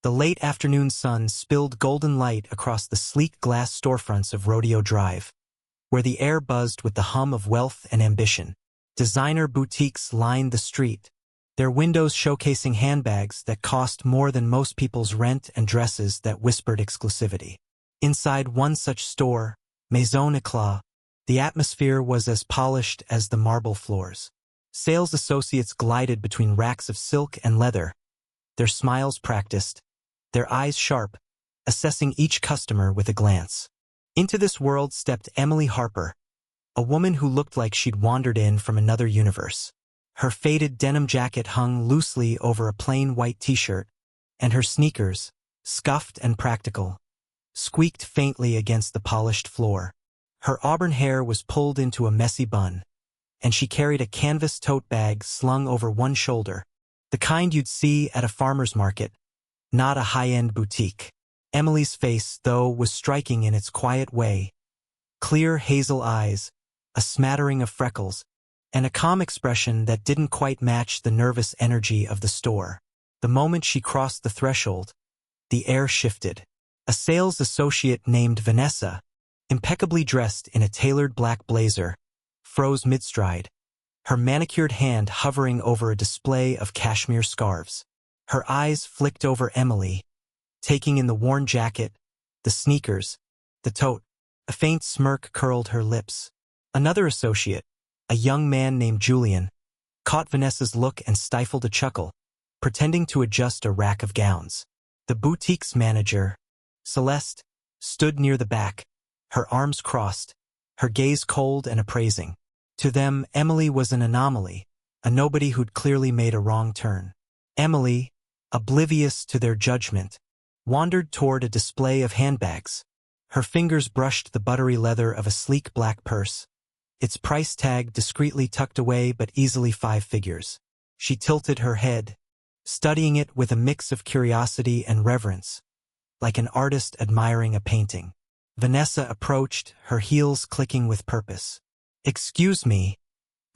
The late afternoon sun spilled golden light across the sleek glass storefronts of Rodeo Drive, where the air buzzed with the hum of wealth and ambition. Designer boutiques lined the street, their windows showcasing handbags that cost more than most people's rent and dresses that whispered exclusivity. Inside one such store, Maison Eclat, the atmosphere was as polished as the marble floors. Sales associates glided between racks of silk and leather, their smiles practiced, their eyes sharp, assessing each customer with a glance. Into this world stepped Emily Harper, a woman who looked like she'd wandered in from another universe. Her faded denim jacket hung loosely over a plain white t-shirt, and her sneakers, scuffed and practical, squeaked faintly against the polished floor. Her auburn hair was pulled into a messy bun, and she carried a canvas tote bag slung over one shoulder, the kind you'd see at a farmer's market, not a high-end boutique. Emily's face, though, was striking in its quiet way. Clear hazel eyes, a smattering of freckles, and a calm expression that didn't quite match the nervous energy of the store. The moment she crossed the threshold, the air shifted. A sales associate named Vanessa, impeccably dressed in a tailored black blazer, froze mid-stride, her manicured hand hovering over a display of cashmere scarves. Her eyes flicked over Emily, taking in the worn jacket, the sneakers, the tote. A faint smirk curled her lips. Another associate, a young man named Julian, caught Vanessa's look and stifled a chuckle, pretending to adjust a rack of gowns. The boutique's manager, Celeste, stood near the back, her arms crossed, her gaze cold and appraising. To them, Emily was an anomaly, a nobody who'd clearly made a wrong turn. Emily, oblivious to their judgment, wandered toward a display of handbags. Her fingers brushed the buttery leather of a sleek black purse, its price tag discreetly tucked away but easily 5 figures. She tilted her head, studying it with a mix of curiosity and reverence, like an artist admiring a painting. Vanessa approached, her heels clicking with purpose. "Excuse me,"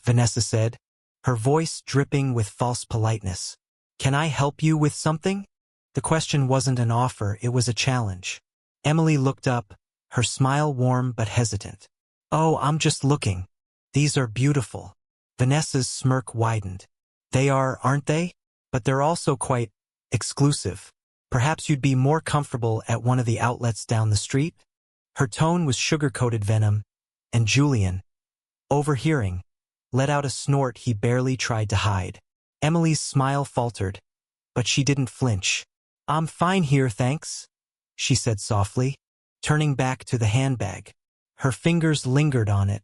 Vanessa said, her voice dripping with false politeness. "Can I help you with something?" The question wasn't an offer, it was a challenge. Emily looked up, her smile warm but hesitant. "Oh, I'm just looking. These are beautiful." Vanessa's smirk widened. "They are, aren't they? But they're also quite exclusive. Perhaps you'd be more comfortable at one of the outlets down the street?" Her tone was sugar-coated venom, and Julian, overhearing, let out a snort he barely tried to hide. Emily's smile faltered, but she didn't flinch. "I'm fine here, thanks," she said softly, turning back to the handbag. Her fingers lingered on it,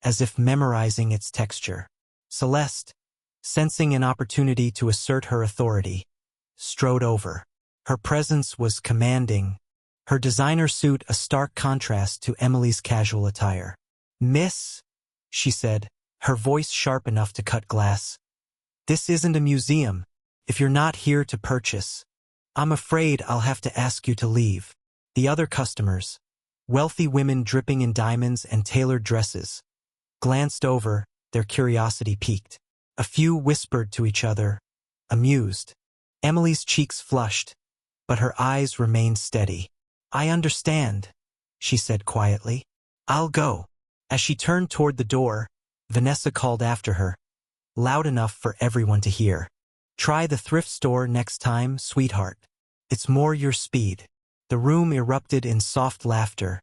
as if memorizing its texture. Celeste, sensing an opportunity to assert her authority, strode over. Her presence was commanding, her designer suit a stark contrast to Emily's casual attire. "Miss," she said, her voice sharp enough to cut glass, "this isn't a museum. If you're not here to purchase, I'm afraid I'll have to ask you to leave." The other customers, wealthy women dripping in diamonds and tailored dresses, glanced over, their curiosity piqued. A few whispered to each other, amused. Emily's cheeks flushed, but her eyes remained steady. "I understand," she said quietly. "I'll go." As she turned toward the door, Vanessa called after her, loud enough for everyone to hear. "Try the thrift store next time, sweetheart. It's more your speed." The room erupted in soft laughter,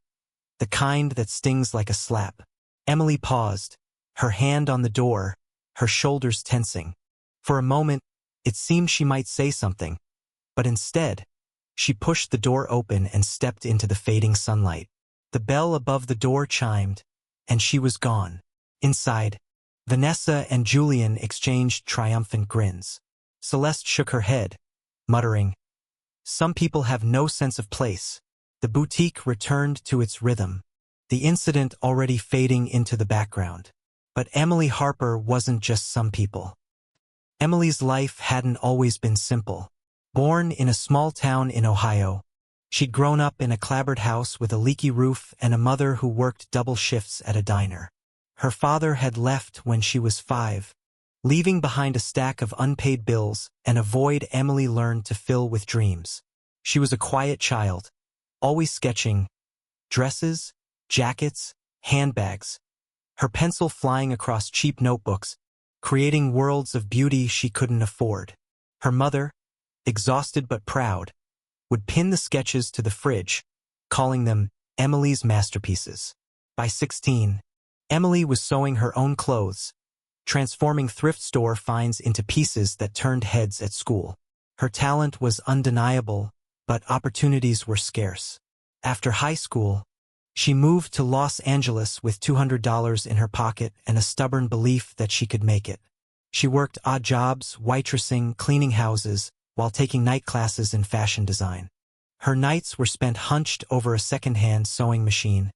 the kind that stings like a slap. Emily paused, her hand on the door, her shoulders tensing. For a moment, it seemed she might say something, but instead, she pushed the door open and stepped into the fading sunlight. The bell above the door chimed, and she was gone. Inside, Vanessa and Julian exchanged triumphant grins. Celeste shook her head, muttering, "Some people have no sense of place." The boutique returned to its rhythm, the incident already fading into the background. But Emily Harper wasn't just some people. Emily's life hadn't always been simple. Born in a small town in Ohio, she'd grown up in a clapboard house with a leaky roof and a mother who worked double shifts at a diner. Her father had left when she was 5, leaving behind a stack of unpaid bills and a void Emily learned to fill with dreams. She was a quiet child, always sketching dresses, jackets, handbags, her pencil flying across cheap notebooks, creating worlds of beauty she couldn't afford. Her mother, exhausted but proud, would pin the sketches to the fridge, calling them Emily's masterpieces. By 16, Emily was sewing her own clothes, transforming thrift store finds into pieces that turned heads at school. Her talent was undeniable, but opportunities were scarce. After high school, she moved to Los Angeles with $200 in her pocket and a stubborn belief that she could make it. She worked odd jobs, waitressing, cleaning houses, while taking night classes in fashion design. Her nights were spent hunched over a second-hand sewing machine,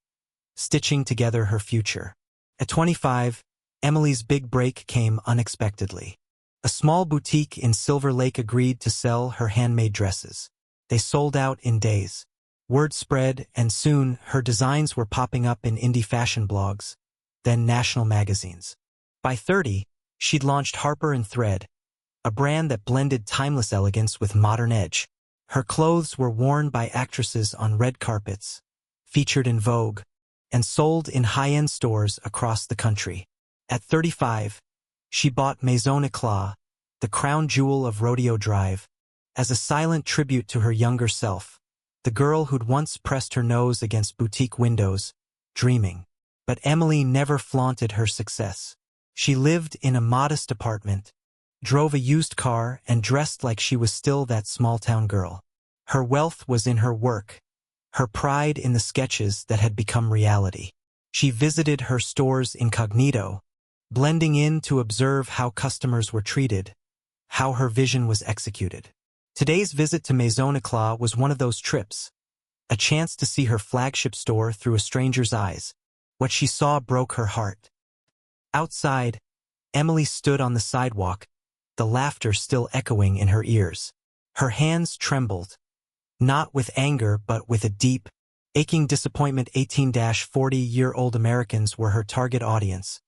stitching together her future. At 25, Emily's big break came unexpectedly. A small boutique in Silver Lake agreed to sell her handmade dresses. They sold out in days. Word spread, and soon her designs were popping up in indie fashion blogs, then national magazines. By 30, she'd launched Harper & Thread, a brand that blended timeless elegance with modern edge. Her clothes were worn by actresses on red carpets, featured in Vogue, and sold in high-end stores across the country. At 35, she bought Maison Eclat, the crown jewel of Rodeo Drive, as a silent tribute to her younger self, the girl who'd once pressed her nose against boutique windows, dreaming. But Emily never flaunted her success. She lived in a modest apartment, drove a used car, and dressed like she was still that small-town girl. Her wealth was in her work, her pride in the sketches that had become reality. She visited her stores incognito, blending in to observe how customers were treated, how her vision was executed. Today's visit to Maison Eclat was one of those trips, a chance to see her flagship store through a stranger's eyes. What she saw broke her heart. Outside, Emily stood on the sidewalk, the laughter still echoing in her ears. Her hands trembled, not with anger but with a deep, aching disappointment. 18-40-year-old Americans were her target audience,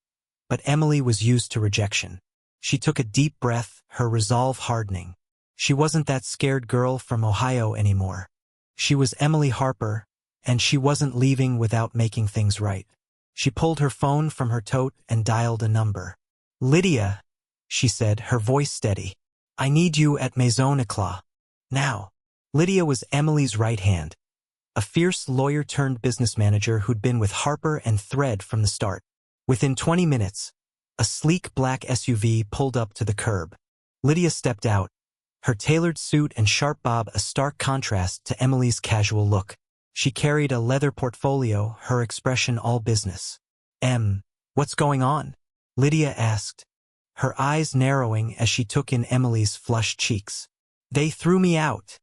but Emily was used to rejection. She took a deep breath, her resolve hardening. She wasn't that scared girl from Ohio anymore. She was Emily Harper, and she wasn't leaving without making things right. She pulled her phone from her tote and dialed a number. "Lydia," she said, her voice steady. "I need you at Maison Eclat. Now." Lydia was Emily's right hand, a fierce lawyer-turned-business manager who'd been with Harper & Thread from the start. Within 20 minutes, a sleek black SUV pulled up to the curb. Lydia stepped out, her tailored suit and sharp bob a stark contrast to Emily's casual look. She carried a leather portfolio, her expression all business. What's going on?" Lydia asked, her eyes narrowing as she took in Emily's flushed cheeks. "They threw me out,"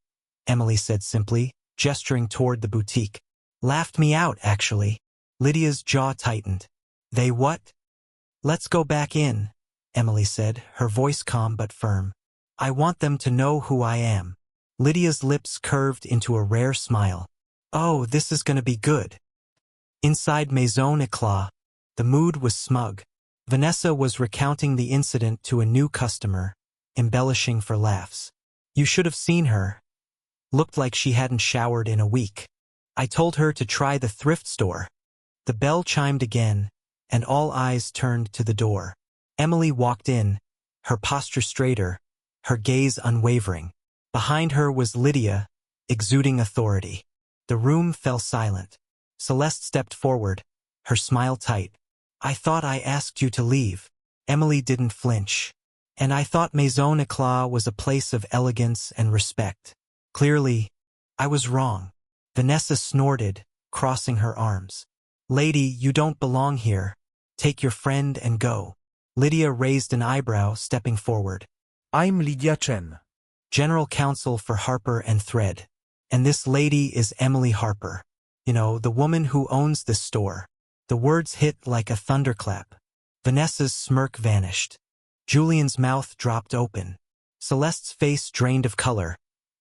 Emily said simply, gesturing toward the boutique. "Laughed me out, actually." Lydia's jaw tightened. "They what?" "Let's go back in," Emily said, her voice calm but firm. "I want them to know who I am." Lydia's lips curved into a rare smile. "Oh, this is gonna be good." Inside Maison Eclat, the mood was smug. Vanessa was recounting the incident to a new customer, embellishing for laughs. "You should have seen her. Looked like she hadn't showered in a week. I told her to try the thrift store." The bell chimed again, and all eyes turned to the door. Emily walked in, her posture straighter, her gaze unwavering. Behind her was Lydia, exuding authority. The room fell silent. Celeste stepped forward, her smile tight. "I thought I asked you to leave." Emily didn't flinch. "And I thought Maison Eclat was a place of elegance and respect. Clearly, I was wrong." Vanessa snorted, crossing her arms. "Lady, you don't belong here. Take your friend and go." Lydia raised an eyebrow, stepping forward. "I'm Lydia Chen, General Counsel for Harper & Thread. And this lady is Emily Harper. You know, the woman who owns this store." The words hit like a thunderclap. Vanessa's smirk vanished. Julian's mouth dropped open. Celeste's face drained of color,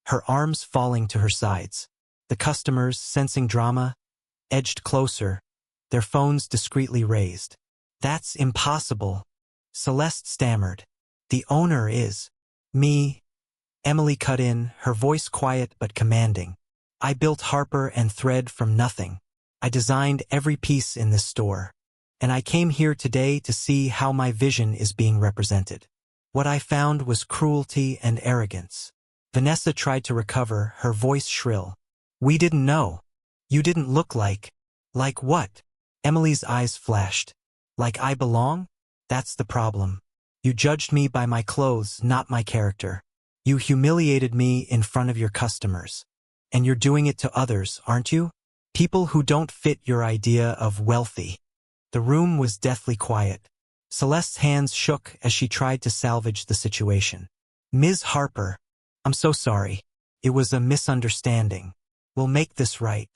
her arms falling to her sides. The customers, sensing drama, edged closer, their phones discreetly raised. "That's impossible," Celeste stammered. "The owner is me." Emily cut in, her voice quiet but commanding. I built Harper and Thread from nothing. I designed every piece in this store. And I came here today to see how my vision is being represented. What I found was cruelty and arrogance. Vanessa tried to recover, her voice shrill. We didn't know. You didn't look like. Like what? Emily's eyes flashed. Like I belong? That's the problem. You judged me by my clothes, not my character. You humiliated me in front of your customers. And you're doing it to others, aren't you? People who don't fit your idea of wealthy. The room was deathly quiet. Celeste's hands shook as she tried to salvage the situation. Ms. Harper, I'm so sorry. It was a misunderstanding. We'll make this right.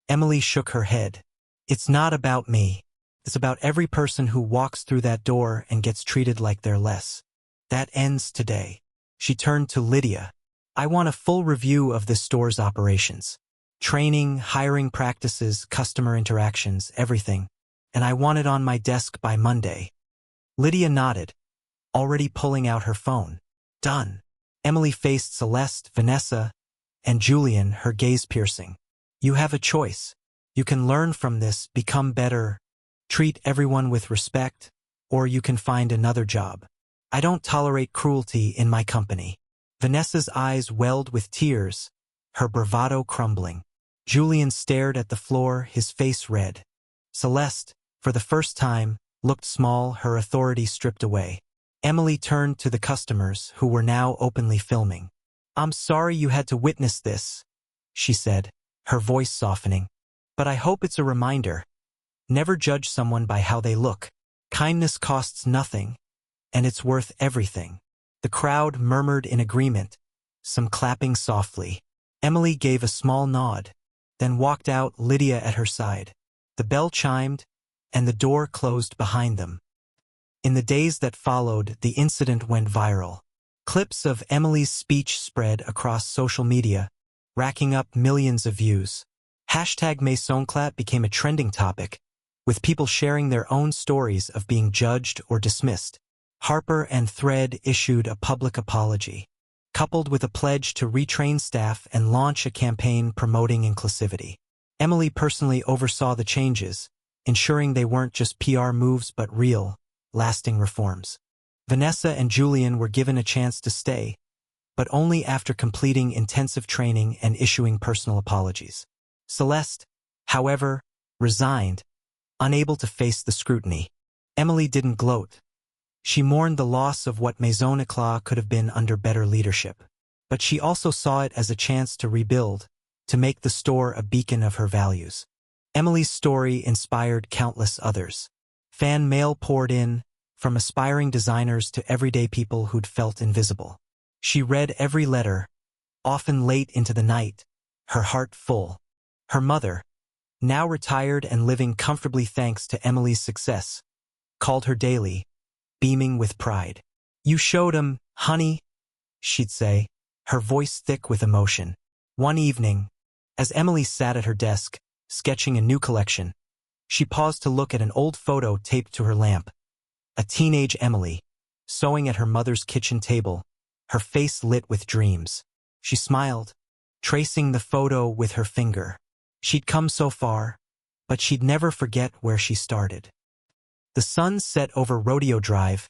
Emily shook her head. It's not about me. It's about every person who walks through that door and gets treated like they're less. That ends today. She turned to Lydia. I want a full review of this store's operations. Training, hiring practices, customer interactions, everything. And I want it on my desk by Monday. Lydia nodded, already pulling out her phone. Done. Emily faced Celeste, Vanessa, and Julian, her gaze piercing. You have a choice. You can learn from this, become better, treat everyone with respect, or you can find another job. I don't tolerate cruelty in my company. Vanessa's eyes welled with tears, her bravado crumbling. Julian stared at the floor, his face red. Celeste, for the first time, looked small, her authority stripped away. Emily turned to the customers, who were now openly filming. I'm sorry you had to witness this, she said, her voice softening. But I hope it's a reminder. Never judge someone by how they look. Kindness costs nothing, and it's worth everything. The crowd murmured in agreement, some clapping softly. Emily gave a small nod, then walked out, Lydia at her side. The bell chimed, and the door closed behind them. In the days that followed, the incident went viral. Clips of Emily's speech spread across social media, racking up millions of views. #MaisonClat became a trending topic, with people sharing their own stories of being judged or dismissed. Harper and Thread issued a public apology, coupled with a pledge to retrain staff and launch a campaign promoting inclusivity. Emily personally oversaw the changes, ensuring they weren't just PR moves but real, lasting reforms. Vanessa and Julian were given a chance to stay, but only after completing intensive training and issuing personal apologies. Celeste, however, resigned, unable to face the scrutiny. Emily didn't gloat. She mourned the loss of what Maison-Eclat could have been under better leadership. But she also saw it as a chance to rebuild, to make the store a beacon of her values. Emily's story inspired countless others. Fan mail poured in, from aspiring designers to everyday people who'd felt invisible. She read every letter, often late into the night, her heart full. Her mother, now retired and living comfortably thanks to Emily's success, called her daily, beaming with pride. You showed 'em, honey, she'd say, her voice thick with emotion. One evening, as Emily sat at her desk, sketching a new collection, she paused to look at an old photo taped to her lamp. A teenage Emily, sewing at her mother's kitchen table, her face lit with dreams. She smiled, tracing the photo with her finger. She'd come so far, but she'd never forget where she started. The sun set over Rodeo Drive,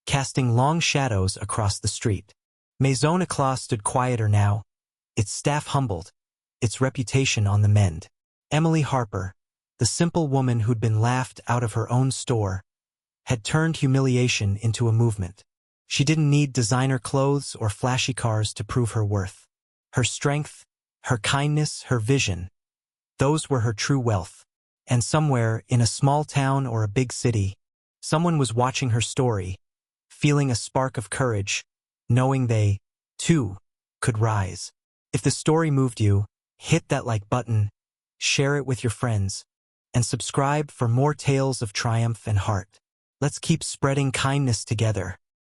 casting long shadows across the street. Maison-Eclat stood quieter now, its staff humbled, its reputation on the mend. Emily Harper, the simple woman who'd been laughed out of her own store, had turned humiliation into a movement. She didn't need designer clothes or flashy cars to prove her worth. Her strength, her kindness, her vision, those were her true wealth. And somewhere, in a small town or a big city, someone was watching her story, feeling a spark of courage, knowing they, too, could rise. If the story moved you, hit that like button, share it with your friends, and subscribe for more tales of triumph and heart. Let's keep spreading kindness together.